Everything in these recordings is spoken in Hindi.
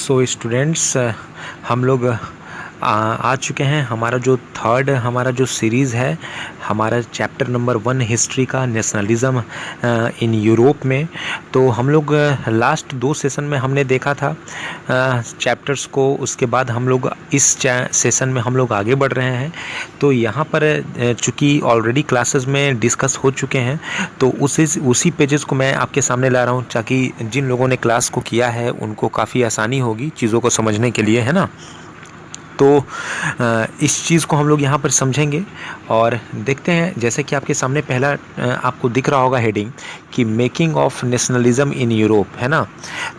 सो स्टूडेंट्स हम लोग आ चुके हैं। हमारा जो थर्ड हमारा जो सीरीज़ है, हमारा चैप्टर नंबर 1 हिस्ट्री का, नेशनलिज्म इन यूरोप में। तो हम लोग लास्ट 2 सेशन में हमने देखा था चैप्टर्स को। उसके बाद हम लोग इस सेशन में हम लोग आगे बढ़ रहे हैं। तो यहाँ पर चूँकि ऑलरेडी क्लासेस में डिस्कस हो चुके हैं, तो उसी पेजेस को मैं आपके सामने ला रहा हूँ, ताकि जिन लोगों ने क्लास को किया है उनको काफ़ी आसानी होगी चीज़ों को समझने के लिए, है ना। तो इस चीज़ को हम लोग यहाँ पर समझेंगे और देखते हैं। जैसे कि आपके सामने पहला आपको दिख रहा होगा हेडिंग कि making of nationalism in Europe, है ना।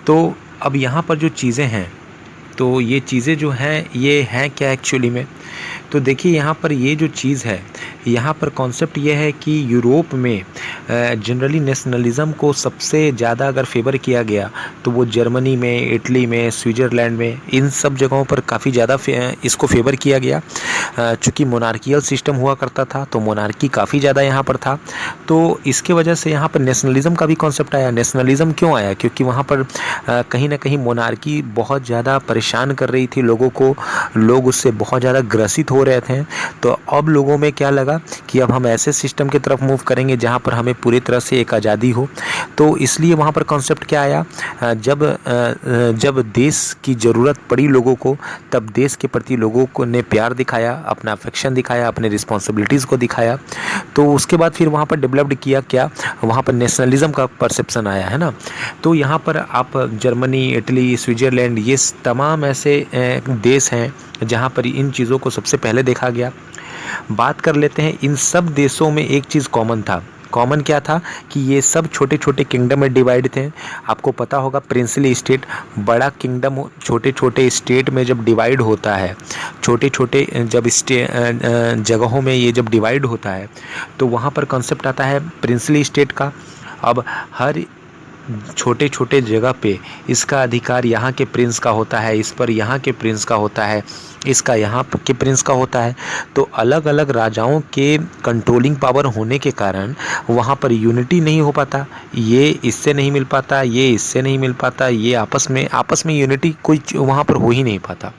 तो अब यहाँ पर जो चीज़ें हैं, तो ये चीज़ें जो हैं ये हैं क्या एक्चुअली में। तो देखिए यहाँ पर ये जो चीज़ है, यहाँ पर कॉन्सेप्ट ये है कि यूरोप में जनरली नेशनलिज्म को सबसे ज़्यादा अगर फेवर किया गया तो वो जर्मनी में, इटली में, स्विट्ज़रलैंड में, इन सब जगहों पर काफ़ी ज़्यादा इसको फेवर किया गया। चूँकि मोनार्कियल सिस्टम हुआ करता था तो मोनार्की काफ़ी ज़्यादा यहाँ पर था, तो इसके वजह से यहाँ पर नेशनलिज्म का भी कॉन्सेप्ट आया। नेशनलिज्म क्यों आया? क्योंकि वहाँ पर कहीं ना कहीं मोनार्की बहुत ज़्यादा परेशान कर रही थी लोगों को, लोग उससे बहुत ज़्यादा ग्रसित हो रहे थे। तो अब लोगों में क्या लगा कि अब हम ऐसे सिस्टम की तरफ मूव करेंगे जहाँ पर हमें पूरी तरह से एक आज़ादी हो। तो इसलिए वहाँ पर कॉन्सेप्ट क्या आया, जब देश की ज़रूरत पड़ी लोगों को, तब देश के प्रति लोगों को ने प्यार दिखाया, अपना अफेक्शन दिखाया, अपने रिस्पॉन्सिबिलिटीज़ को दिखाया। तो उसके बाद फिर वहाँ पर डेवलप्ड किया क्या, वहाँ पर नेशनलिज्म का परसेप्शन आया, है ना। तो यहाँ पर आप जर्मनी, इटली, स्विट्ज़रलैंड, ये तमाम ऐसे देश हैं जहाँ पर इन चीज़ों को सबसे पहले देखा गया। बात कर लेते हैं, इन सब देशों में एक चीज़ कॉमन था। कॉमन क्या था कि ये सब छोटे छोटे किंगडम में डिवाइड थे। आपको पता होगा प्रिंसली स्टेट, बड़ा किंगडम छोटे छोटे स्टेट में जब डिवाइड होता है, छोटे छोटे जब जगहों में ये जब डिवाइड होता है, तो वहाँ पर कॉन्सेप्ट आता है प्रिंसली स्टेट का। अब हर छोटे छोटे जगह पे इसका अधिकार यहाँ के प्रिंस का होता है, इस पर यहाँ के प्रिंस का होता है, इसका यहाँ के प्रिंस का होता है। तो अलग अलग राजाओं के कंट्रोलिंग पावर होने के कारण वहाँ पर यूनिटी नहीं हो पाता। ये इससे नहीं मिल पाता, ये इससे नहीं मिल पाता, ये आपस में यूनिटी कोई वहाँ पर हो ही नहीं पाता।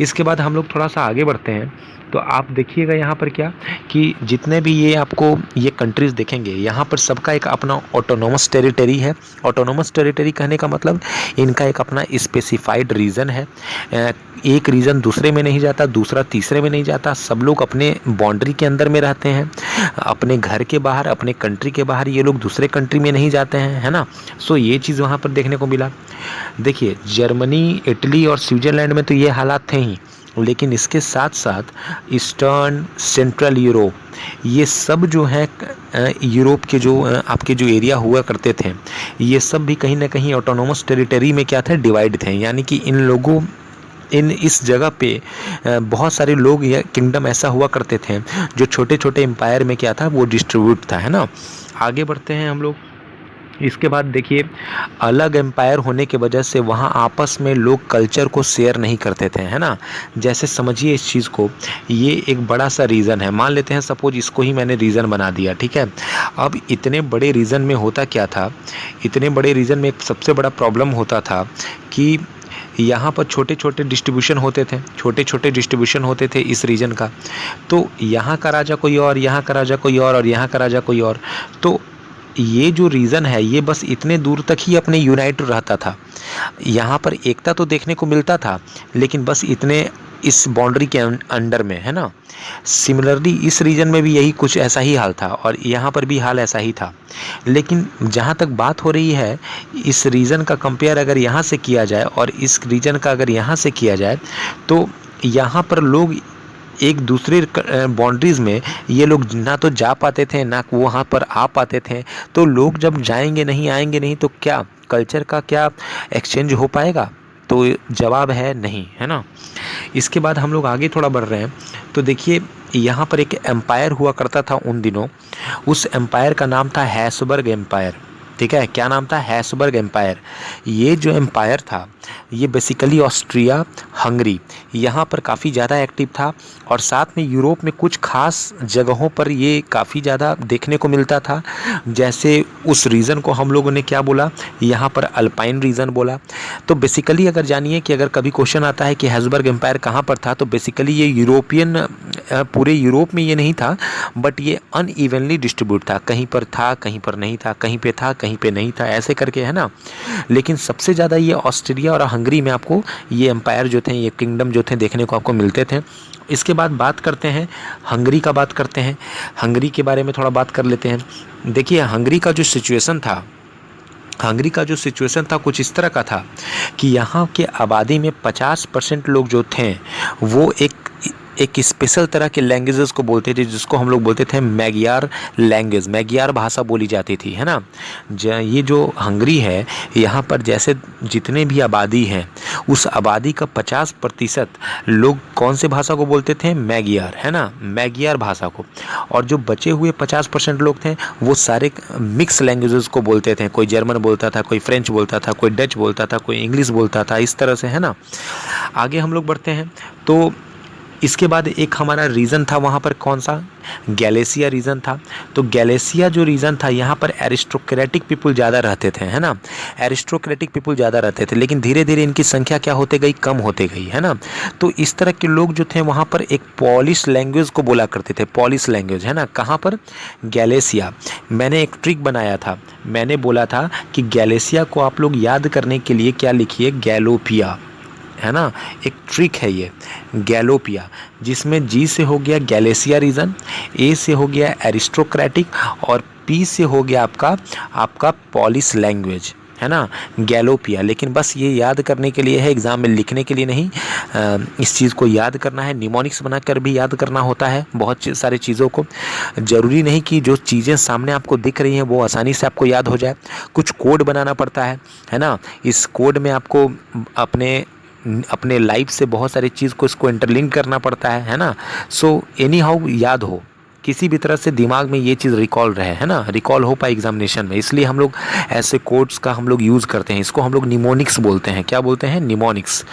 इसके बाद हम लोग थोड़ा सा आगे बढ़ते हैं, तो आप देखिएगा यहाँ पर क्या कि जितने भी ये आपको ये कंट्रीज़ देखेंगे, यहाँ पर सबका एक अपना ऑटोनोमस टेरिटरी है। ऑटोनोमस टेरिटरी कहने का मतलब इनका एक अपना स्पेसिफाइड रीजन है। एक रीजन दूसरे में नहीं जाता, दूसरा तीसरे में नहीं जाता, सब लोग अपने बाउंड्री के अंदर में रहते हैं। अपने घर के बाहर, अपने कंट्री के बाहर ये लोग दूसरे कंट्री में नहीं जाते हैं, है ना। सो ये चीज़ वहाँ पर देखने को मिला। देखिए जर्मनी, इटली और स्विट्ज़रलैंड में तो ये हालात थे ही, लेकिन इसके साथ साथ ईस्टर्न, सेंट्रल यूरोप, ये सब जो है यूरोप के जो आपके जो एरिया हुआ करते थे, ये सब भी कहीं ना कहीं ऑटोनोमस टेरिटरी में क्या थे, डिवाइड थे। यानी कि इस जगह पे बहुत सारे लोग या किंगडम ऐसा हुआ करते थे जो छोटे छोटे एम्पायर में क्या था, वो डिस्ट्रीब्यूट था, है ना। आगे बढ़ते हैं हम लोग। इसके बाद देखिए, अलग एम्पायर होने की वजह से वहाँ आपस में लोग कल्चर को शेयर नहीं करते थे, है ना। जैसे समझिए इस चीज़ को, ये एक बड़ा सा रीज़न है। मान लेते हैं सपोज इसको ही मैंने रीज़न बना दिया, ठीक है। अब इतने बड़े रीज़न में होता क्या था, इतने बड़े रीज़न में एक सबसे बड़ा प्रॉब्लम होता था कि यहाँ पर छोटे छोटे डिस्ट्रीब्यूशन होते थे, छोटे छोटे डिस्ट्रीब्यूशन होते थे इस रीजन का। तो यहाँ का राजा कोई और, यहाँ का राजा कोई और यहाँ का राजा कोई और। तो ये जो रीज़न है ये बस इतने दूर तक ही अपने यूनाइट रहता था। यहाँ पर एकता तो देखने को मिलता था, लेकिन बस इतने इस बाउंड्री के अंडर में, है ना। सिमिलरली इस रीजन में भी यही कुछ ऐसा ही हाल था और यहाँ पर भी हाल ऐसा ही था। लेकिन जहाँ तक बात हो रही है, इस रीजन का कंपेयर अगर यहाँ से किया जाए और इस रीजन का अगर यहाँ से किया जाए, तो यहाँ पर लोग एक दूसरे बाउंड्रीज़ में ये लोग ना तो जा पाते थे, ना वहाँ पर आ पाते थे। तो लोग जब जाएंगे नहीं, आएंगे नहीं, तो क्या कल्चर का क्या एक्सचेंज हो पाएगा? तो जवाब है नहीं, है ना। इसके बाद हम लोग आगे थोड़ा बढ़ रहे हैं, तो देखिए यहाँ पर एक एम्पायर हुआ करता था उन दिनों। उस एम्पायर का नाम था हैब्सबर्ग एम्पायर, ठीक है। क्या नाम था? Habsburg empire. ये जो एम्पायर था ये बेसिकली ऑस्ट्रिया, हंगरी, यहाँ पर काफ़ी ज़्यादा एक्टिव था। और साथ में यूरोप में कुछ खास जगहों पर ये काफ़ी ज़्यादा देखने को मिलता था। जैसे उस रीजन को हम लोगों ने क्या बोला, यहाँ पर अल्पाइन रीजन बोला। तो बेसिकली अगर जानिए कि अगर कभी क्वेश्चन आता है कि हैब्सबर्ग एम्पायर कहाँ पर था, तो बेसिकली ये यूरोपियन पूरे यूरोप में ये नहीं था, बट ये अनइवनली डिस्ट्रीब्यूट था, कहीं पर था कहीं पर नहीं था, कहीं पे था कहीं पे नहीं था, ऐसे करके, है ना। लेकिन सबसे ज़्यादा ये ऑस्ट्रिया और हंगरी में आपको ये एम्पायर जो थे, ये किंगडम जो थे देखने को आपको मिलते थे। इसके बाद बात करते हैं हंगरी का, बात करते हैं हंगरी के बारे में, थोड़ा बात कर लेते हैं। देखिए हंगरी का जो सिचुएशन था, हंगरी का जो सिचुएशन था कुछ इस तरह का था कि यहाँ के आबादी में 50% लोग जो थे वो एक स्पेशल तरह के लैंग्वेजेस को बोलते थे, जिसको हम लोग बोलते थे मैगियार लैंग्वेज, मैगियार भाषा बोली जाती थी, है ना। ये जो हंगरी है, यहाँ पर जैसे जितने भी आबादी हैं उस आबादी का 50% लोग कौन से भाषा को बोलते थे, मैगियार, है ना, मैगियार भाषा को। और जो बचे हुए 50% लोग थे वो सारे मिक्स लैंग्वेजेस को बोलते थे, कोई जर्मन बोलता था, कोई फ्रेंच बोलता था, कोई डच बोलता था, कोई इंग्लिश बोलता था, इस तरह से, है ना। आगे हम लोग बढ़ते हैं तो इसके बाद एक हमारा रीजन था वहाँ पर, कौन सा, गैलेशिया रीजन था। तो गैलेशिया जो रीजन था यहाँ पर एरिस्टोक्रेटिक पीपल ज़्यादा रहते थे, है ना, एरिस्टोक्रेटिक पीपल ज़्यादा रहते थे, लेकिन धीरे धीरे इनकी संख्या क्या होते गई, कम होते गई, है ना। तो इस तरह के लोग जो थे वहाँ पर एक पॉलिश लैंग्वेज को बोला करते थे, पॉलिश लैंग्वेज, है ना, कहाँ पर, गैलेशिया। मैंने एक ट्रिक बनाया था, मैंने बोला था कि गैलेशिया को आप लोग याद करने के लिए क्या लिखिए, गैलोपिया, है ना, एक ट्रिक है ये, गैलोपिया, जिसमें जी से हो गया गैलेशिया रीजन, ए से हो गया एरिस्टोक्रेटिक, और पी से हो गया आपका पॉलिश लैंग्वेज, है ना, गैलोपिया। लेकिन बस ये याद करने के लिए है, एग्ज़ाम में लिखने के लिए नहीं। इस चीज़ को याद करना है, निमोनिक्स बनाकर भी याद करना होता है बहुत सारी चीज़ों को। ज़रूरी नहीं कि जो चीज़ें सामने आपको दिख रही हैं वो आसानी से आपको याद हो जाए, कुछ कोड बनाना पड़ता है ना। इस कोड में आपको अपने लाइफ से बहुत सारी चीज़ को इसको इंटरलिंक करना पड़ता है ना। सो एनी हाउ याद हो, किसी भी तरह से दिमाग में ये चीज़ रिकॉल रहे, है ना, रिकॉल हो पाए एग्जामिनेशन में, इसलिए हम लोग ऐसे कोड्स का हम लोग यूज़ करते हैं। इसको हम लोग निमोनिक्स बोलते हैं, क्या बोलते हैं, निमोनिक्स,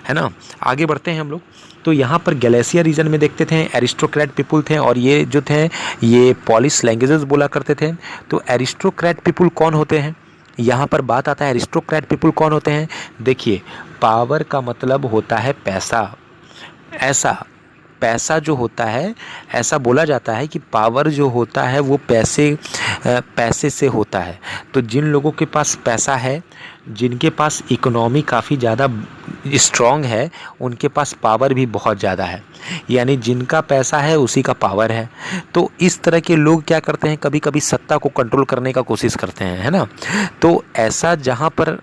है ना। आगे बढ़ते हैं हम लोग तो यहाँ पर गैलेशिया रीजन में देखते थे एरिस्टोक्रेट पीपुल थे, और ये जो थे ये पॉलिश लैंग्वेजेस बोला करते थे। तो एरिस्टोक्रेट पीपुल कौन होते हैं, यहाँ पर बात आता है एरिस्टोक्रेट पीपुल कौन होते हैं। देखिए पावर का मतलब होता है पैसा, ऐसा पैसा जो होता है, ऐसा बोला जाता है कि पावर जो होता है वो पैसे से होता है। तो जिन लोगों के पास पैसा है, जिनके पास इकोनॉमी काफ़ी ज़्यादा स्ट्रॉन्ग है, उनके पास पावर भी बहुत ज़्यादा है, यानी जिनका पैसा है उसी का पावर है। तो इस तरह के लोग क्या करते हैं, कभी कभी सत्ता को कंट्रोल करने का कोशिश करते हैं, है ना। तो ऐसा जहाँ पर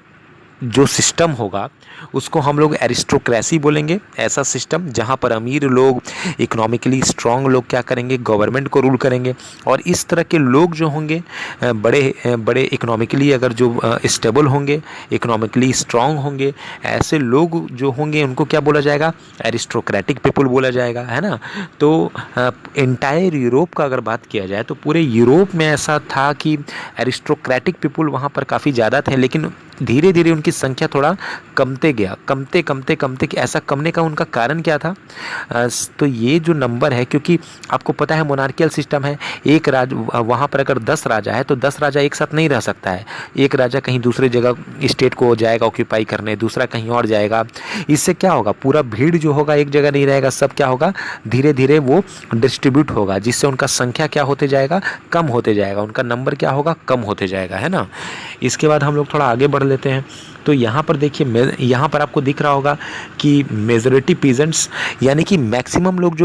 जो सिस्टम होगा उसको हम लोग एरिस्टोक्रेसी बोलेंगे। ऐसा सिस्टम जहाँ पर अमीर लोग, इकोनॉमिकली स्ट्रॉन्ग लोग क्या करेंगे, गवर्नमेंट को रूल करेंगे। और इस तरह के लोग जो होंगे बड़े इकोनॉमिकली अगर जो स्टेबल होंगे, इकोनॉमिकली स्ट्रॉन्ग होंगे, ऐसे लोग जो होंगे उनको क्या बोला जाएगा, एरिस्टोक्रेटिक पीपल बोला जाएगा, है ना। तो एंटायर यूरोप का अगर बात किया जाए तो पूरे यूरोप में ऐसा था कि एरिस्टोक्रेटिक पीपल वहाँ पर काफ़ी ज़्यादा थे, लेकिन धीरे धीरे उनकी संख्या थोड़ा कमते गया, कमते कि ऐसा कमने का उनका कारण क्या था। तो ये जो नंबर है, क्योंकि आपको पता है मोनार्कियल सिस्टम है, एक वहाँ पर अगर 10 राजा है तो 10 राजा एक साथ नहीं रह सकता है। एक राजा कहीं दूसरे जगह स्टेट को जाएगा ऑक्यूपाई करने, दूसरा कहीं और जाएगा। इससे क्या होगा, पूरा भीड़ जो होगा एक जगह नहीं रहेगा, सब क्या होगा, धीरे धीरे वो डिस्ट्रीब्यूट होगा, जिससे उनका संख्या क्या होते जाएगा, कम होते जाएगा, उनका नंबर क्या होगा, कम होते जाएगा, है ना। इसके बाद हम लोग थोड़ा आगे बढ़ लेते हैं। तो यहाँ पर देखिए, यहाँ पर आपको दिख रहा होगा कि मेजॉरिटी पीजेंट्स, यानी कि मैक्सिमम लोग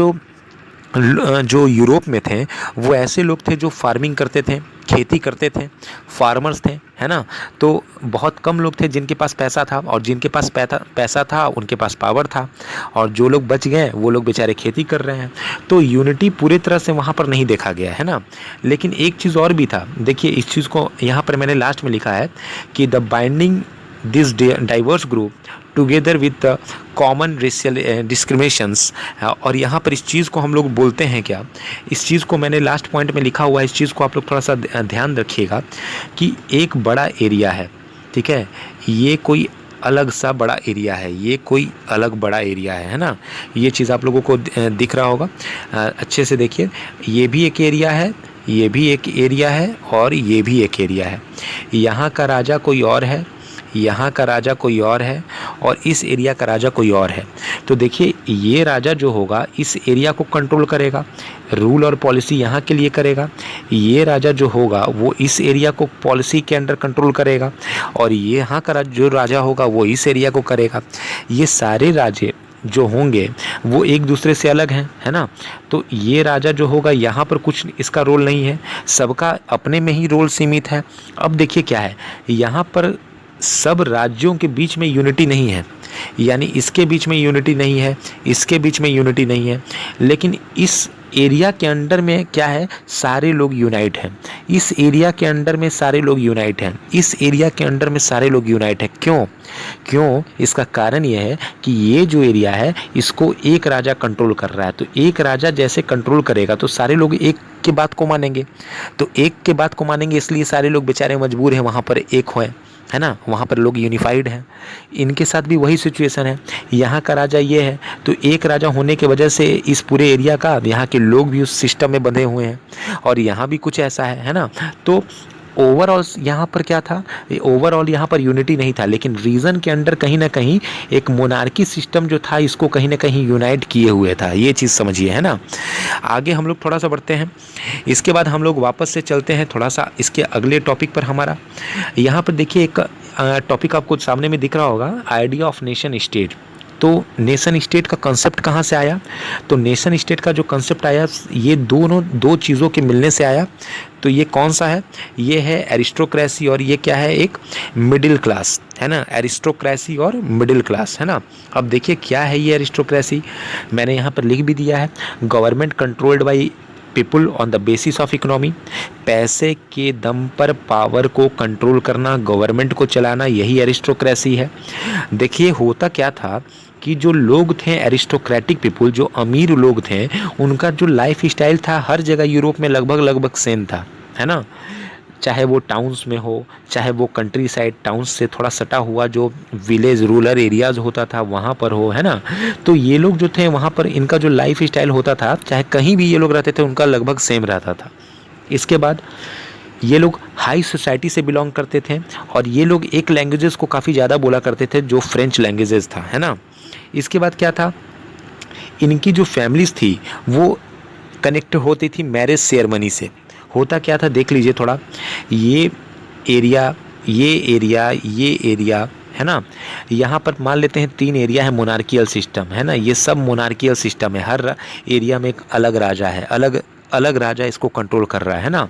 जो यूरोप में थे वो ऐसे लोग थे जो फार्मिंग करते थे, खेती करते थे, फार्मर्स थे, है ना। तो बहुत कम लोग थे जिनके पास पैसा था, और जिनके पास पैसा था उनके पास पावर था, और जो लोग बच गए वो लोग बेचारे खेती कर रहे हैं। तो यूनिटी पूरी तरह से वहाँ पर नहीं देखा गया, है ना। लेकिन एक चीज़ और भी था, देखिए इस चीज़ को यहाँ पर मैंने लास्ट में लिखा है कि the binding this diverse group together with the common racial discriminations. और यहाँ पर इस चीज़ को हम लोग बोलते हैं क्या, इस चीज़ को मैंने लास्ट पॉइंट में लिखा हुआ है, इस चीज़ को आप लोग थोड़ा सा ध्यान रखिएगा कि एक बड़ा एरिया है, ठीक है, ये कोई अलग सा बड़ा एरिया है, ये कोई अलग बड़ा एरिया है ना। ये चीज़ आप लोगों को दिख रहा होगा, अच्छे से देखिए, ये भी एक एरिया है, ये भी एक एरिया है, और ये भी एक एरिया है। यहाँ का राजा कोई और है, यहाँ का राजा कोई और है और इस एरिया का राजा कोई और है। तो देखिए ये राजा जो होगा इस एरिया को कंट्रोल करेगा, रूल और पॉलिसी यहाँ के लिए करेगा। ये राजा जो होगा वो इस एरिया को पॉलिसी के अंडर कंट्रोल करेगा और ये यहाँ का जो राजा होगा वो इस एरिया को करेगा। ये सारे राजे जो होंगे वो एक दूसरे से अलग हैं, है ना। तो ये राजा जो होगा यहाँ पर कुछ इसका रोल नहीं है, सबका अपने में ही रोल सीमित है। अब देखिए क्या है, यहाँ पर सब राज्यों के बीच में यूनिटी नहीं है, यानी इसके बीच में यूनिटी नहीं है, इसके बीच में यूनिटी नहीं है, लेकिन इस एरिया के अंडर में क्या है, सारे लोग यूनाइट हैं। इस एरिया के अंडर में सारे लोग यूनाइट हैं, इस एरिया के अंडर में सारे लोग यूनाइट हैं। क्यों? इसका कारण यह है कि ये जो एरिया है इसको एक राजा कंट्रोल कर रहा है। तो एक राजा जैसे कंट्रोल करेगा तो सारे लोग एक के बात को मानेंगे, तो एक के बात को मानेंगे, इसलिए सारे लोग बेचारे मजबूर हैं वहाँ पर एक हों, है ना। वहाँ पर लोग यूनिफाइड हैं। इनके साथ भी वही सिचुएशन है, यहाँ का राजा ये है तो एक राजा होने की वजह से इस पूरे एरिया का यहाँ के लोग भी उस सिस्टम में बंधे हुए हैं और यहाँ भी कुछ ऐसा है ना। तो ओवरऑल यहाँ पर क्या था, ओवरऑल यहाँ पर यूनिटी नहीं था, लेकिन रीजन के अंडर कहीं ना कहीं एक मोनार्की सिस्टम जो था इसको कहीं ना कहीं यूनाइट किए हुए था। ये चीज़ समझिए, है ना। आगे हम लोग थोड़ा सा बढ़ते हैं, इसके बाद हम लोग वापस से चलते हैं थोड़ा सा इसके अगले टॉपिक पर। हमारा यहाँ पर देखिए एक टॉपिक आपको सामने में दिख रहा होगा, आइडिया ऑफ नेशन स्टेट। तो नेशन स्टेट का कंसेप्ट कहाँ से आया, तो नेशन स्टेट का जो कंसेप्ट आया ये दो चीज़ों के मिलने से आया। तो ये कौन सा है, ये है एरिस्टोक्रेसी और ये क्या है, एक मिडिल क्लास, है ना। एरिस्टोक्रेसी और मिडिल क्लास, है ना। अब देखिए क्या है ये एरिस्टोक्रेसी, मैंने यहाँ पर लिख भी दिया है, government controlled by people on the basis of economy. पैसे के दम पर पावर को कंट्रोल करना, गवर्नमेंट को चलाना, यही एरिस्टोक्रेसी है। देखिए होता क्या था कि जो लोग थे एरिस्टोक्रेटिक पीपुल, जो अमीर लोग थे, उनका जो लाइफ स्टाइल था हर जगह यूरोप में लगभग सेम था, है ना। चाहे वो टाउन्स में हो, चाहे वो कंट्री साइड टाउन्स से थोड़ा सटा हुआ जो विलेज रूरल एरियाज़ होता था वहाँ पर हो, है ना। तो ये लोग जो थे वहाँ पर इनका जो लाइफ स्टाइल होता था, चाहे कहीं भी ये लोग रहते थे, उनका लगभग सेम रहता था। इसके बाद ये लोग हाई सोसाइटी से बिलोंग करते थे और ये लोग एक लैंग्वेजेस को काफ़ी ज़्यादा बोला करते थे जो फ्रेंच लैंग्वेजेस था, है ना। इसके बाद क्या था, इनकी जो फैमिलीज थी वो कनेक्ट होती थी मैरिज सेरेमनी से। होता क्या था देख लीजिए थोड़ा, ये एरिया है ना, यहाँ पर मान लेते हैं 3 एरिया है मोनार्कियल सिस्टम, है ना। ये सब मोनार्कियल सिस्टम है, हर एरिया में एक अलग राजा है, अलग राजा इसको कंट्रोल कर रहा है ना।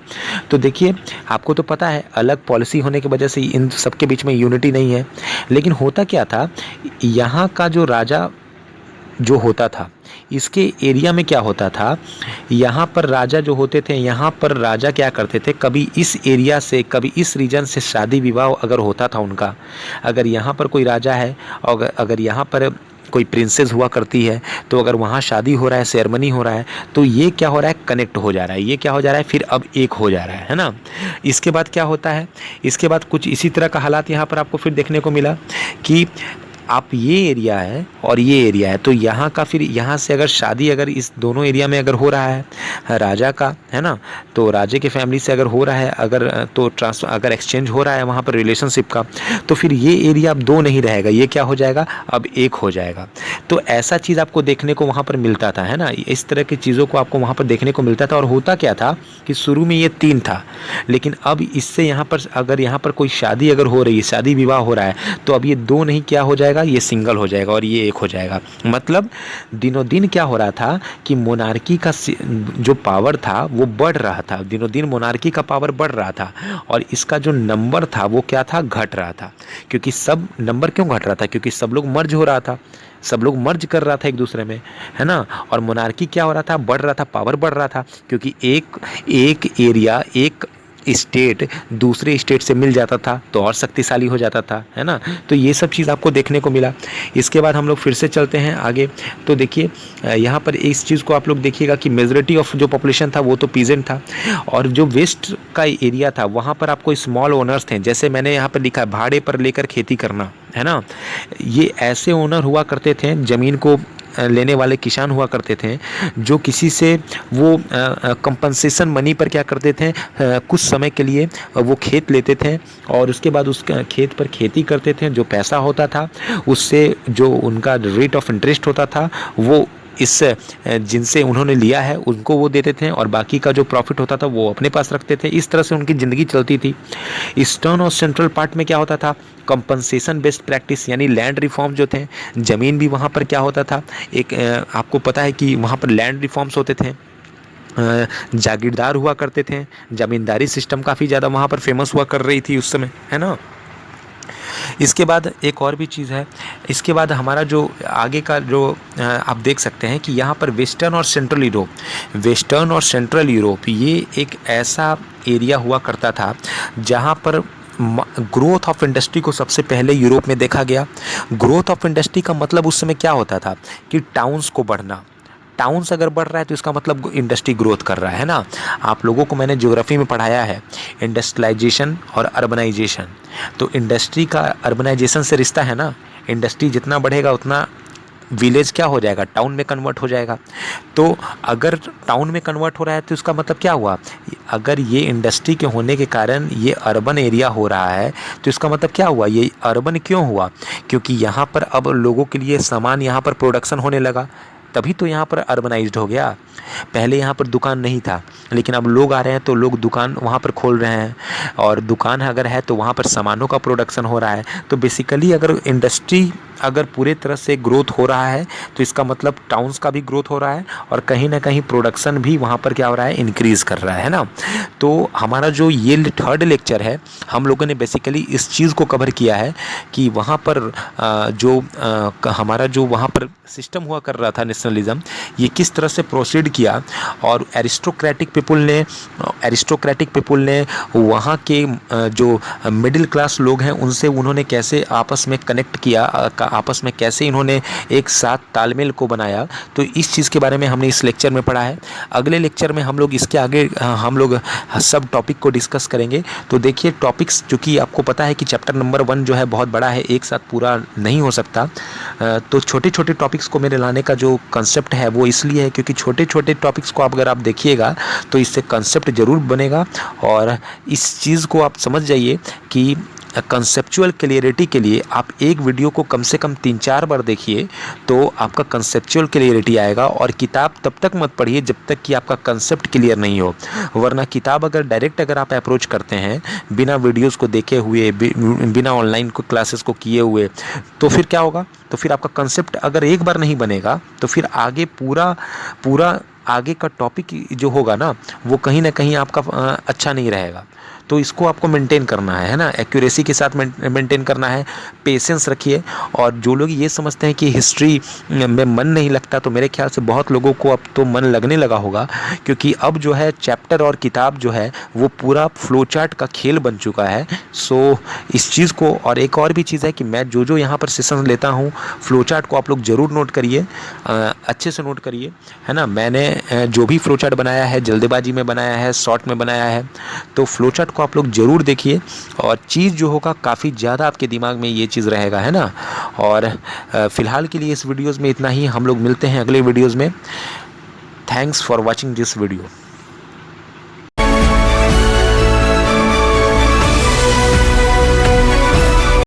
तो देखिए आपको तो पता है अलग पॉलिसी होने की वजह से इन सबके बीच में यूनिटी नहीं है, लेकिन होता क्या था, यहाँ का जो राजा जो होता था इसके एरिया में क्या होता था, यहाँ पर राजा जो होते थे, यहाँ पर राजा क्या करते थे, कभी इस एरिया से कभी इस रीजन से शादी विवाह अगर होता था उनका, अगर यहाँ पर कोई राजा है और अगर यहाँ पर कोई प्रिंसेस हुआ करती है, तो अगर वहाँ शादी हो रहा है, सेरेमनी हो रहा है, तो ये क्या हो रहा है, कनेक्ट हो जा रहा है, ये क्या हो जा रहा है, फिर अब एक हो जा रहा है ना। इसके बाद क्या होता है, इसके बाद कुछ इसी तरह का हालात यहाँ पर आपको फिर देखने को मिला कि आप ये एरिया है और ये एरिया है, तो यहाँ का फिर यहाँ से अगर शादी अगर इस दोनों एरिया में अगर हो रहा है राजा का, है ना, तो राजे के फैमिली से अगर हो रहा है, अगर तो ट्रांसफर अगर एक्सचेंज हो रहा है वहाँ पर रिलेशनशिप का, तो फिर ये एरिया अब 2 नहीं रहेगा, ये क्या हो जाएगा, अब 1 हो जाएगा। तो ऐसा चीज़ आपको देखने को वहाँ पर मिलता था, है ना। इस तरह की चीज़ों को आपको वहाँ पर देखने को मिलता था। और होता क्या था कि शुरू में ये 3 था, लेकिन अब इससे यहाँ पर अगर यहाँ पर कोई शादी अगर हो रही है, शादी विवाह हो रहा है, तो अब ये 2 नहीं क्या हो जाएगा, ये सिंगल हो जाएगा और ये 1 हो जाएगा। मतलब दिनों दिन क्या हो रहा था कि मोनार्की का जो पावर था वो बढ़ रहा था, दिनों दिन मोनार्की का पावर बढ़ रहा था और इसका जो नंबर था वो क्या था, घट रहा था। क्योंकि सब नंबर क्यों घट रहा था, क्योंकि सब लोग मर्ज हो रहा था, सब लोग मर्ज कर रहा था एक दूसरे में, है ना। और मोनार्की क्या हो रहा था, बढ़ रहा था, पावर बढ़ रहा था, क्योंकि एक एरिया, एक स्टेट दूसरे स्टेट से मिल जाता था तो और शक्तिशाली हो जाता था, है ना। तो ये सब चीज़ आपको देखने को मिला। इसके बाद हम लोग फिर से चलते हैं आगे। तो देखिए यहाँ पर इस चीज़ को आप लोग देखिएगा कि मेजॉरिटी ऑफ जो पॉपुलेशन था वो तो पीजेंट था, और जो वेस्ट का एरिया था वहाँ पर आपको स्मॉल ओनर्स थे, जैसे मैंने यहाँ पर लिखा है भाड़े पर लेकर खेती करना, है ना। ये ऐसे ओनर हुआ करते थे ज़मीन को लेने वाले किसान हुआ करते थे, जो किसी से वो कंपनसेशन मनी पर क्या करते थे, कुछ समय के लिए वो खेत लेते थे और उसके बाद उस खेत पर खेती करते थे। जो पैसा होता था उससे जो उनका रेट ऑफ इंटरेस्ट होता था वो इस जिनसे उन्होंने लिया है उनको वो देते थे और बाकी का जो प्रॉफिट होता था वो अपने पास रखते थे। इस तरह से उनकी ज़िंदगी चलती थी। ईस्टर्न और सेंट्रल पार्ट में क्या होता था, कंपनसेशन बेस्ड प्रैक्टिस यानी लैंड रिफॉर्म जो थे, ज़मीन भी वहाँ पर क्या होता था, एक आपको पता है कि वहाँ पर लैंड रिफॉर्म्स होते थे, जागीरदार हुआ करते थे। ज़मींदारी सिस्टम काफ़ी ज़्यादा वहाँ पर फेमस हुआ कर रही थी उस समय, है ना। इसके बाद एक और भी चीज़ है, इसके बाद हमारा जो आगे का जो आप देख सकते हैं कि यहाँ पर वेस्टर्न और सेंट्रल यूरोप ये एक ऐसा एरिया हुआ करता था जहाँ पर ग्रोथ ऑफ इंडस्ट्री को सबसे पहले यूरोप में देखा गया। ग्रोथ ऑफ इंडस्ट्री का मतलब उस समय क्या होता था कि टाउन्स को बढ़ना। टाउन्स अगर बढ़ रहा है तो इसका मतलब इंडस्ट्री ग्रोथ कर रहा है ना। आप लोगों को मैंने ज्योग्राफी में पढ़ाया है इंडस्ट्रियलाइजेशन और अर्बनाइजेशन। तो इंडस्ट्री का अर्बनाइजेशन से रिश्ता है ना। इंडस्ट्री जितना बढ़ेगा उतना विलेज क्या हो जाएगा, टाउन में कन्वर्ट हो जाएगा। तो अगर टाउन में कन्वर्ट हो रहा है तो इसका मतलब क्या हुआ, अगर ये इंडस्ट्री के होने के कारण ये अर्बन एरिया हो रहा है तो इसका मतलब क्या हुआ, ये अर्बन क्यों हुआ, क्योंकि यहाँ पर अब लोगों के लिए सामान यहाँ पर प्रोडक्शन होने लगा, तभी तो यहाँ पर अर्बनाइज्ड हो गया। पहले यहाँ पर दुकान नहीं था, लेकिन अब लोग आ रहे हैं तो लोग दुकान वहाँ पर खोल रहे हैं और दुकान अगर है तो वहाँ पर सामानों का प्रोडक्शन हो रहा है। तो बेसिकली अगर इंडस्ट्री अगर पूरे तरह से ग्रोथ हो रहा है तो इसका मतलब टाउन्स का भी ग्रोथ हो रहा है और कहीं ना कहीं प्रोडक्शन भी वहाँ पर क्या हो रहा है, इंक्रीज़ कर रहा है ना। तो हमारा जो ये थर्ड लेक्चर है, हम लोगों ने बेसिकली इस चीज़ को कवर किया है कि वहाँ पर हमारा जो वहाँ पर सिस्टम हुआ कर रहा था नेशनलिज्म, ये किस तरह से प्रोसीड किया और एरिस्टोक्रेटिक पीपुल ने वहाँ के जो मिडिल क्लास लोग हैं उनसे उन्होंने कैसे आपस में कनेक्ट किया, आपस में कैसे इन्होंने एक साथ तालमेल को बनाया। तो इस चीज़ के बारे में हमने इस लेक्चर में पढ़ा है। अगले लेक्चर में हम लोग इसके आगे हम लोग सब टॉपिक को डिस्कस करेंगे। तो देखिए टॉपिक्स, चूँकि आपको पता है कि चैप्टर नंबर 1 जो है बहुत बड़ा है, एक साथ पूरा नहीं हो सकता, तो छोटे छोटे टॉपिक्स को मेरे लाने का जो कंसेप्ट है वो इसलिए है क्योंकि छोटे छोटे टॉपिक्स को अगर आप देखिएगा तो इससे कंसेप्ट ज़रूर बनेगा और इस चीज़ को आप समझ जाइए कि कंसेप्चुअल क्लियरिटी के लिए आप एक वीडियो को कम से कम 3-4 बार देखिए तो आपका कंसेप्चुअल क्लियरिटी आएगा। और किताब तब तक मत पढ़िए जब तक कि आपका कंसेप्ट क्लियर नहीं हो, वरना किताब अगर आप अप्रोच करते हैं बिना वीडियोस को देखे हुए, बिना ऑनलाइन को क्लासेस को किए हुए, तो फिर क्या होगा, तो फिर आपका कंसेप्ट अगर एक बार नहीं बनेगा तो फिर आगे पूरा आगे का टॉपिक जो होगा ना वो कहीं ना कहीं आपका अच्छा नहीं रहेगा। तो इसको आपको मेंटेन करना है ना, एक्यूरेसी के साथ मेंटेन करना है, पेशेंस रखिए। और जो लोग ये समझते हैं कि हिस्ट्री में मन नहीं लगता, तो मेरे ख्याल से बहुत लोगों को अब तो मन लगने लगा होगा, क्योंकि अब जो है चैप्टर और किताब जो है वो पूरा फ्लो चार्ट का खेल बन चुका है। सो इस चीज़ को, और एक और भी चीज़ है कि मैं जो यहाँ पर सेशन लेता हूँ, फ्लो चार्ट को आप लोग ज़रूर नोट करिए, अच्छे से नोट करिए, है ना। मैंने जो भी फ्लो चार्ट बनाया है जल्दबाजी में बनाया है, शॉर्ट में बनाया है, तो फ्लो चार्ट को आप लोग ज़रूर देखिए और चीज़ जो होगा काफ़ी ज़्यादा आपके दिमाग में ये चीज़ रहेगा, है ना। और फ़िलहाल के लिए इस वीडियोज़ में इतना ही, हम लोग मिलते हैं अगले वीडियोज़ में। Thanks for watching this video.